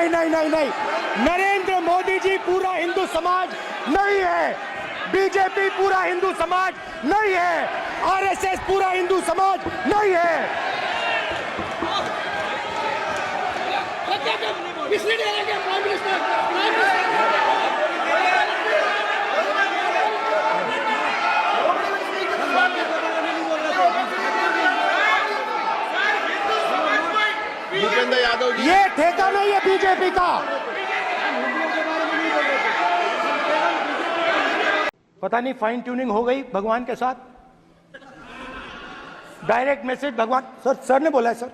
नहीं नहीं नहीं नहीं, नरेंद्र मोदी जी पूरा हिंदू समाज नहीं है, बीजेपी पूरा हिंदू समाज नहीं है, आरएसएस पूरा हिंदू समाज नहीं है। भूपेंद्र यादव जी, ये ठेका नहीं है बीजेपी का। पता नहीं फाइन ट्यूनिंग हो गई भगवान के साथ, डायरेक्ट मैसेज भगवान। सर ने बोला है, सर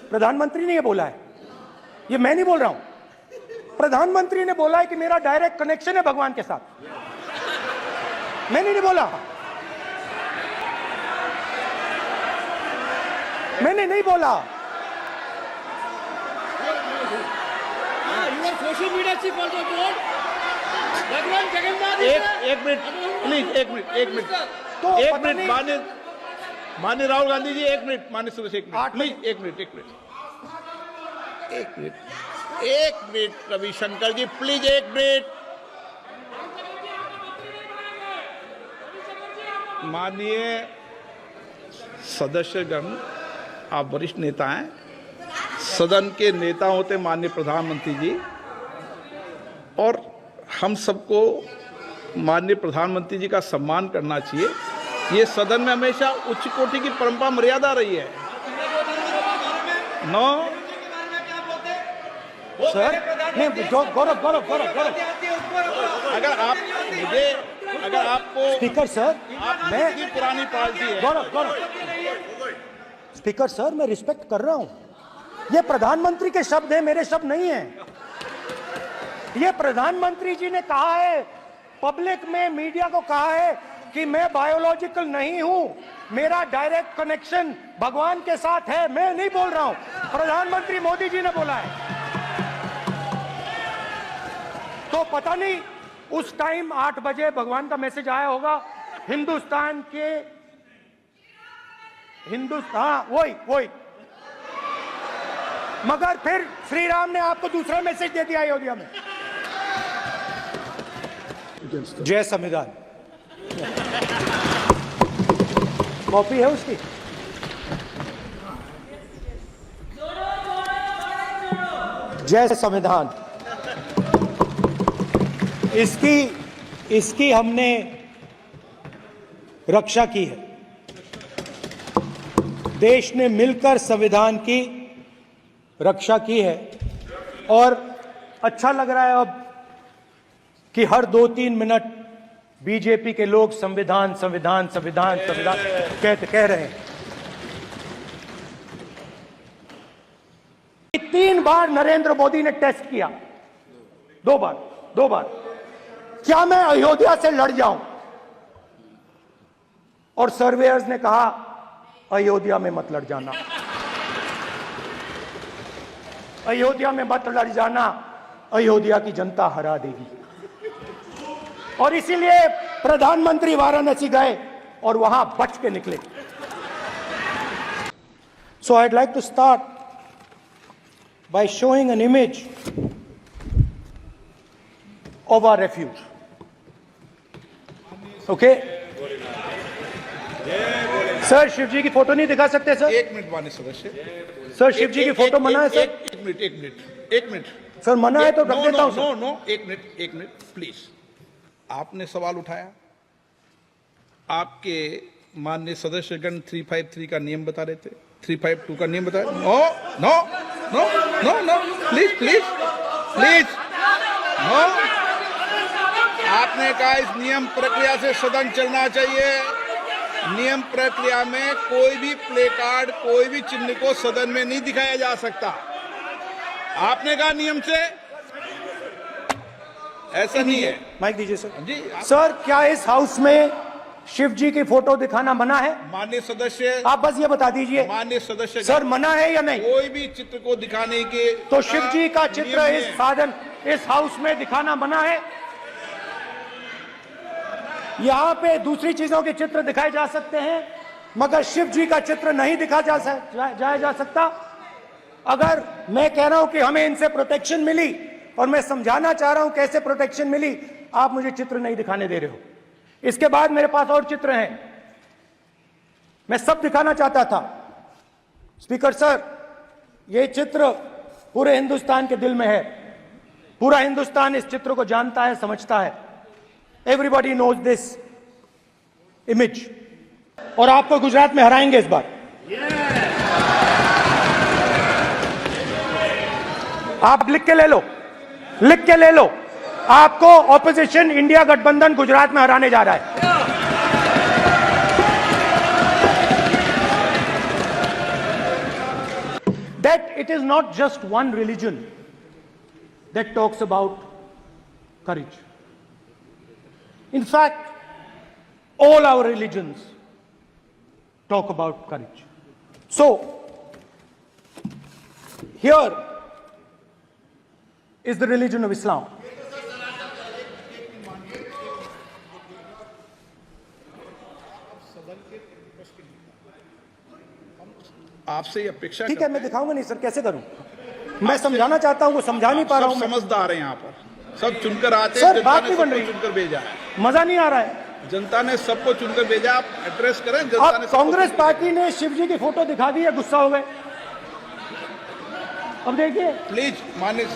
प्रधानमंत्री ने ये बोला है, ये मैं नहीं बोल रहा हूं, प्रधानमंत्री ने बोला है कि मेरा डायरेक्ट कनेक्शन है भगवान के साथ, मैंने नहीं बोला, मैंने नहीं बोला। Social media chief also told भगवान जगन्नाथ। एक मिनट प्लीज, एक मिनट तो एक मिनट माननीय राहुल गांधी जी, एक मिनट, माननीय सुरेश, एक मिनट प्लीज, एक मिनट रविशंकर जी प्लीज, एक मिनट। माननीय सदस्यगण, आप वरिष्ठ नेता हैं, सदन के नेता होते माननीय प्रधानमंत्री जी, और हम सबको माननीय प्रधानमंत्री जी का सम्मान करना चाहिए। ये सदन में हमेशा उच्च कोटि की परंपरा मर्यादा रही है। नो सर नहीं, गौरव अगर आपको स्पीकर सर, मैं इतनी पुरानी पार्टी है। गौरव स्पीकर सर, मैं रिस्पेक्ट कर रहा हूं, ये प्रधानमंत्री के शब्द हैं, मेरे शब्द नहीं हैं। ये प्रधानमंत्री जी ने कहा है, पब्लिक में मीडिया को कहा है कि मैं बायोलॉजिकल नहीं हूं, मेरा डायरेक्ट कनेक्शन भगवान के साथ है, मैं नहीं बोल रहा हूं, प्रधानमंत्री मोदी जी ने बोला है। तो पता नहीं उस टाइम 8 बजे भगवान का मैसेज आया होगा हिंदुस्तान, वही मगर फिर श्री राम ने आपको दूसरा मैसेज दे दिया अयोध्या में, जय संविधान। कॉपी है उसकी। जय संविधान, इसकी हमने रक्षा की है। देश ने मिलकर संविधान की रक्षा की है, और अच्छा लग रहा है अब कि हर 2-3 मिनट बीजेपी के लोग संविधान संविधान संविधान संविधान कह रहे हैं। 3 बार नरेंद्र मोदी ने टेस्ट किया, 2 बार क्या मैं अयोध्या से लड़ जाऊं, और सर्वेयर्स ने कहा अयोध्या में मत लड़ जाना, अयोध्या में मत लड़ जाना, अयोध्या की जनता हरा देगी। और इसीलिए प्रधानमंत्री वाराणसी गए और वहां बच के निकले। So I'd like to start by showing an image of our refuge. Okay sir, Shiv ji की फोटो नहीं दिखा सकते सर? एक मिनट माननीय सदस्य, सर शिव जी की फोटो मना है सर? एक मिनट सर मना है तो रख देता हूं सर। नो, एक मिनट प्लीज। आपने सवाल उठाया, आपके माननीय सदस्यगण 353 का नियम बता रहे थे, 352 का नियम बताया। नो प्लीज नो, आपने कहा इस नियम प्रक्रिया से सदन चलना चाहिए। नियम प्रक्रिया में कोई भी प्ले कार्ड, कोई भी चिन्ह को सदन में नहीं दिखाया जा सकता। आपने कहा नियम से, ऐसा नहीं है। माइक दीजिए सर जी। सर, क्या इस हाउस में शिव जी की फोटो दिखाना मना है? माननीय सदस्य, आप बस ये बता दीजिए माननीय सदस्य सर, मना है या नहीं? कोई भी चित्र को दिखाने के तो शिव जी का चित्र इस हाउस में दिखाना मना है। यहाँ पे दूसरी चीजों के चित्र दिखाए जा सकते हैं, मगर शिव जी का चित्र नहीं दिखा जा सकता। अगर मैं कह रहा हूं कि हमें इनसे प्रोटेक्शन मिली और मैं समझाना चाह रहा हूं कैसे प्रोटेक्शन मिली, आप मुझे चित्र नहीं दिखाने दे रहे हो। इसके बाद मेरे पास और चित्र हैं, मैं सब दिखाना चाहता था। स्पीकर सर, ये चित्र पूरे हिंदुस्तान के दिल में है, पूरा हिंदुस्तान इस चित्र को जानता है, समझता है। Everybody knows this image. और आपको गुजरात में हराएंगे इस बार। आप लिख के ले लो, लिख के ले लो, आपको ऑपोजिशन इंडिया गठबंधन गुजरात में हराने जा रहा है। That it is not just one religion that talks about courage. In fact, all our religions talk about courage. So, here is the religion of Islam. आपसे ये अपेक्षा ठीक है, मैं दिखाऊंगा नहीं सर, कैसे करूं? मैं समझाना चाहता हूं, वो समझा नहीं पा रहा हूं। समझदार हैं यहाँ पर, सब चुनकर आते हैं। सर, जनता बात ने नहीं बन सबको रही, चुनकर भेजा है। मजा नहीं आ रहा है। जनता ने सबको चुनकर भेजा, आप एड्रेस करें। जनता अब ने सबको कांग्रेस चुनकर पार्टी ने शिव जी की फोटो दिखा दी है, गुस्सा हो गए। अब देखिए, प्लीज मान्य ये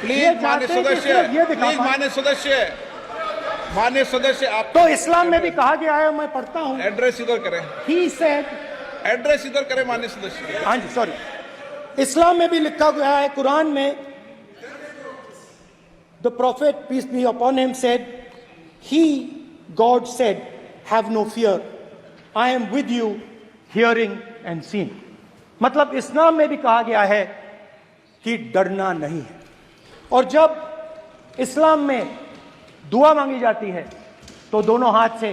प्लीज मान्य चाहते हैं कि सदस्य, सिर्फ ये दिखा प्लीज पाए। मान्य सदस्य आप तो इस्लाम में भी कहा गया है, मैं पढ़ता हूं। एड्रेस इधर करें, He said, एड्रेस इधर करें मान्य सदस्य। हाँ जी, सॉरी, इस्लाम में भी लिखा गया है, कुरान में, the prophet peace be upon him said, he, God said, have no fear, I am with you, hearing and seeing। मतलब इस्लाम में भी कहा गया है कि डरना नहीं है। और जब इस्लाम में दुआ मांगी जाती है तो दोनों हाथ से,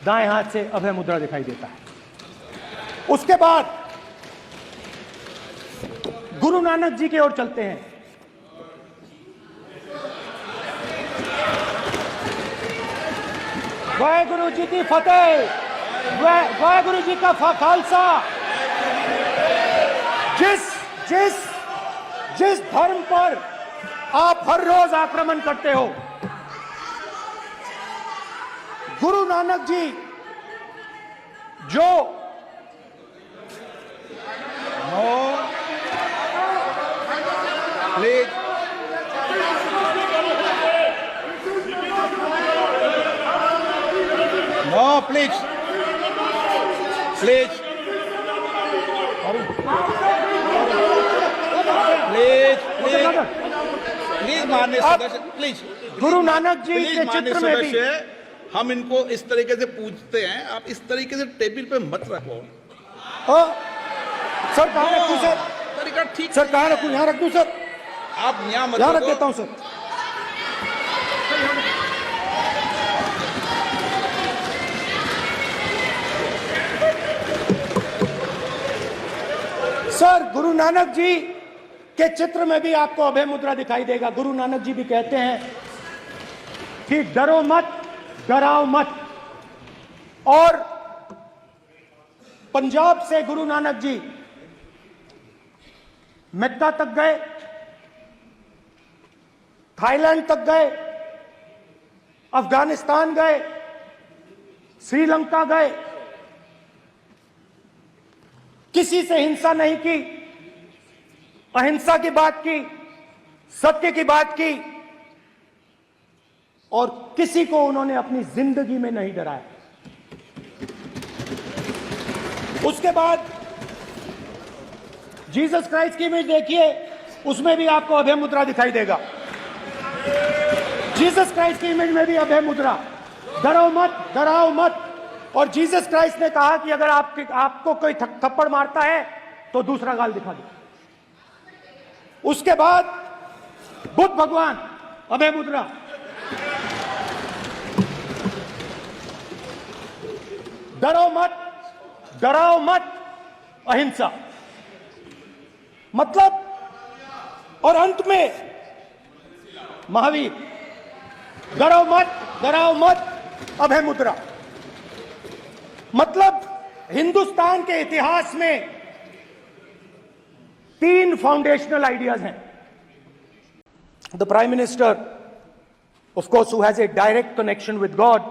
दाएं हाथ से अभय मुद्रा दिखाई देता है। उसके बाद गुरु नानक जी की ओर चलते हैं। वाहेगुरु जी की फतेह, वाहेगुरु जी का खालसा। जिस धर्म पर आप हर रोज आक्रमण करते हो, गुरु नानक जी जो please no, please please please please please माननीय सदस्य, please. Guru Nanak ji please के माननीय चित्र में भी, सदस्य, हम इनको इस तरीके से पूछते हैं, आप इस तरीके से टेबल पे मत रखो। सर कहाँ रखूं सर? तरीका ठीक सर कहाँ रखूं? यहाँ रख दूं सर? आप यहाँ मत यहाँ रख रखो। देता हूं सर। सर, गुरु नानक जी के चित्र में भी आपको अभय मुद्रा दिखाई देगा। गुरु नानक जी भी कहते हैं कि डरो मत, डराओ मत। और पंजाब से गुरु नानक जी मेक्का तक गए, थाईलैंड तक गए, अफगानिस्तान गए, श्रीलंका गए, किसी से हिंसा नहीं की, अहिंसा की बात की, सत्य की बात की, और किसी को उन्होंने अपनी जिंदगी में नहीं डराया। उसके बाद जीसस क्राइस्ट की इमेज देखिए, उसमें भी आपको अभय मुद्रा दिखाई देगा। जीसस क्राइस्ट की इमेज में भी अभय मुद्रा, डरो मत, डराओ मत। और जीसस क्राइस्ट ने कहा कि अगर आपको कोई थप्पड़ मारता है तो दूसरा गाल दिखा दो। उसके बाद बुद्ध भगवान, अभय मुद्रा। डरो मत, डराओ मत, अहिंसा। मतलब, और अंत में महावीर, डरो मत, डराओ मत, अभय मुद्रा। मतलब हिंदुस्तान के इतिहास में तीन फाउंडेशनल आइडियाज हैं. The prime minister, of course, who has a direct connection with God,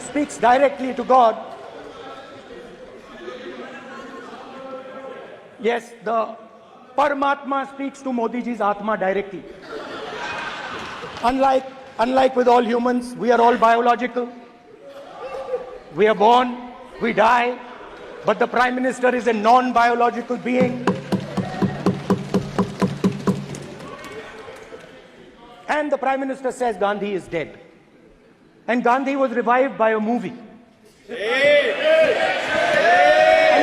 speaks directly to God. Yes, the Paramatma speaks to Modi ji's Atma directly. Unlike with all humans, we are all biological. We are born, we die, but the Prime Minister is a non-biological being. And the Prime Minister says Gandhi is dead. And Gandhi was revived by a movie. I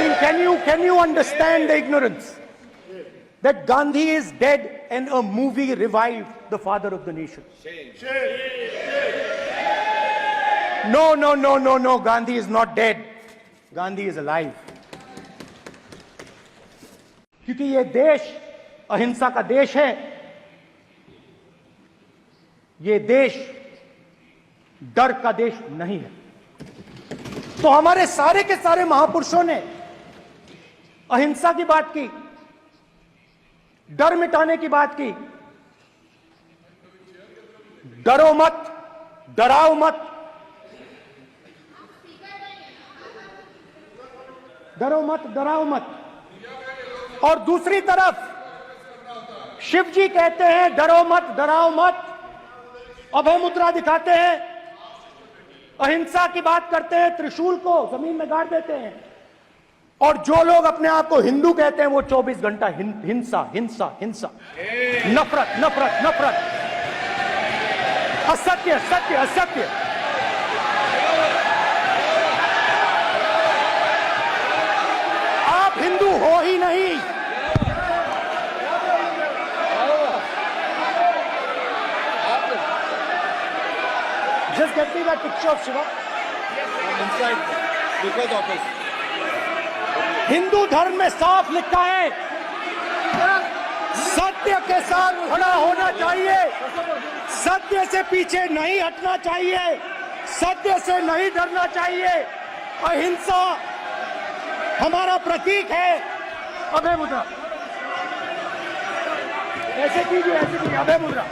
mean, can you understand the ignorance? That Gandhi is dead and a movie revived the father of the nation. No, Gandhi is not dead. Gandhi is alive. क्योंकि ये देश अहिंसा का देश है. ये देश डर का देश नहीं है. तो हमारे सारे के सारे महापुरुषों ने अहिंसा की बात की, डर मिटाने की बात की. डरो मत, डराओ मत, डरो मत, डराओ मत. और दूसरी तरफ शिव जी कहते हैं डरो मत, डराओ मत, अभय मुद्रा दिखाते हैं, अहिंसा की बात करते हैं, त्रिशूल को जमीन में गाड़ देते हैं. और जो लोग अपने आप को हिंदू कहते हैं वो 24 घंटा हिंसा हिंसा हिंसा, नफरत नफरत नफरत, असत्य सत्य असत्य. आप हिंदू हो ही नहीं. Just get me that picture of Shiva. Inside Speaker's office. Hindu धर्म में साफ लिखा है सत्य के साथ खड़ा होना चाहिए, सत्य से पीछे नहीं हटना चाहिए, सत्य से नहीं डरना चाहिए. अहिंसा हमारा प्रतीक है. अभय मुद्रा ऐसे कीजिए, अभय मुद्रा.